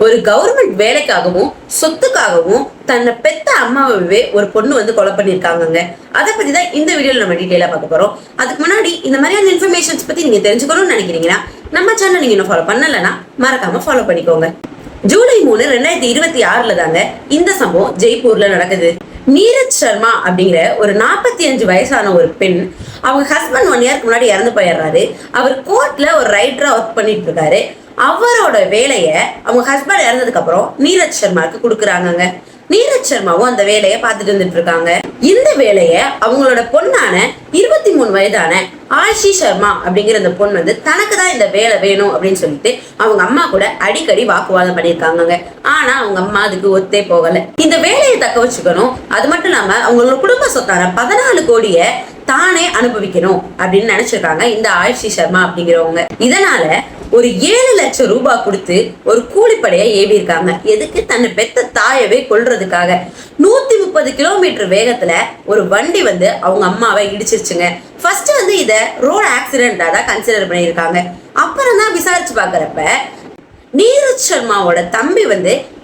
ஒரு கவர்மெண்ட் வேலைக்காகவும் சொத்துக்காகவும் தன்னை பெத்த அம்மாவே ஒரு பொண்ணு கொலை பண்ணிருக்காங்க. அதை பத்தி தான் இந்த வீடியோல நம்ம டீடைலா பார்க்க போறோம். அதுக்கு முன்னாடி இந்த மாதிரியான இன்ஃபர்மேஷன்ஸ் பத்தி நீங்க தெரிஞ்சுக்கணும்னு நினைக்கிறீங்கன்னா நம்ம சேனல் நீங்க இன்னும் ஃபாலோ பண்ணலன்னா மறக்காம ஃபாலோ பண்ணிக்கோங்க. ஜூலை 3, 2026 தாங்க இந்த சம்பவம் ஜெய்ப்பூர்ல நடக்குது. நீரஜ் சர்மா அப்படிங்கிற ஒரு 45 வயசான ஒரு பெண், அவங்க ஹஸ்பண்ட் 1 இயருக்கு முன்னாடி இறந்து போயிடுறாரு. அவர் கோர்ட்ல ஒரு ரைட்டரா ஒர்க் பண்ணிட்டு இருக்காரு. அவரோட வேலைய அவங்க ஹஸ்பண்ட் இறந்ததுக்கு அப்புறம் நீரஜ் சர்மாவுக்கு கொடுக்குறாங்க. நீரஜ் சர்மாவும் அந்த வேலையை பார்த்துட்டு வந்துட்டு இருக்காங்க. இந்த வேலைய அவங்களோட பொண்ணான 23 வயதான ஆஷி சர்மா அப்படிங்கிற அந்த பொண்ணு தனக்கு தான் இந்த வேலை வேணும் அப்படின்னு சொல்லிட்டு அவங்க அம்மா கூட அடிக்கடி வாக்குவாதம் பண்ணியிருக்காங்க. ஆனா அவங்க அம்மா அதுக்கு ஒத்தே போகல. இந்த வேலையை தக்க வச்சுக்கணும், அது மட்டும் இல்லாம அவங்களோட குடும்ப சொத்தான 14 கோடியை தானே அனுபவிக்கணும் அப்படின்னு நினைச்சிருக்காங்க இந்த ஆஷி சர்மா அப்படிங்கிறவங்க. இதனால ஒரு 7 லட்சம் ரூபாய் கொடுத்து ஒரு கூலிப்படையை ஏவி இருக்காங்க. எதுக்கு? தன்னை பெத்த தாயவே கொல்றதுக்காக. 130 கிலோமீட்டர் வேகத்துல ஒரு வண்டி அவங்க அம்மாவை இடிச்சிருச்சுங்க. ஃபர்ஸ்ட் இத ரோட் ஆக்சிடென்டா தான் கன்சிடர் பண்ணியிருக்காங்க. அப்புறம் தான் விசாரிச்சு பாக்குறப்ப நீரஜ் சர்மாவோட தம்பி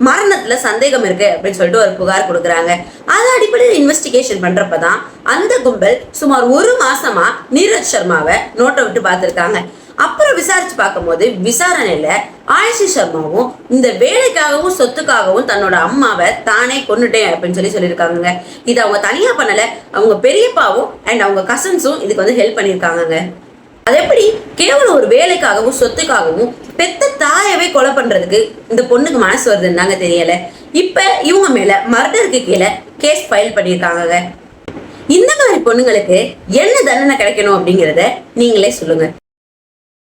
மரணத்துல சந்தேகம் இருக்கு அப்படின்னு சொல்லிட்டு ஒரு புகார் கொடுக்குறாங்க. அது அடிப்படையில் இன்வெஸ்டிகேஷன் பண்றப்பதான் அந்த கும்பல் சுமார் 1 மாசமா நீரஜ் சர்மாவை நோட்டை விட்டு பார்த்திருக்காங்க. அப்புறம் விசாரிச்சு பார்க்கும்போது விசாரணையில ஆயிஷி சர்மாவும் இந்த வேலைக்காகவும் சொத்துக்காகவும் தன்னோட அம்மாவை தானே கொன்னுட்டேன் அப்படின்னு சொல்லியிருக்காங்க. இது அவங்க தனியா பண்ணல, அவங்க பெரியப்பாவும் அண்ட் அவங்க கசன்ஸும் இதுக்கு ஹெல்ப் பண்ணியிருக்காங்க. அது எப்படி கேவலம் ஒரு வேலைக்காகவும் சொத்துக்காகவும் பெத்த தாயவே கொலை பண்றதுக்கு இந்த பொண்ணுக்கு மனசு வருதுன்னு தாங்க தெரியல. இப்ப இவங்க மேல மர்டருக்கு கீழே கேஸ் ஃபைல் பண்ணியிருக்காங்க. இந்த மாதிரி பொண்ணுங்களுக்கு என்ன தண்டனை கிடைக்கணும் அப்படிங்கிறத நீங்களே சொல்லுங்க.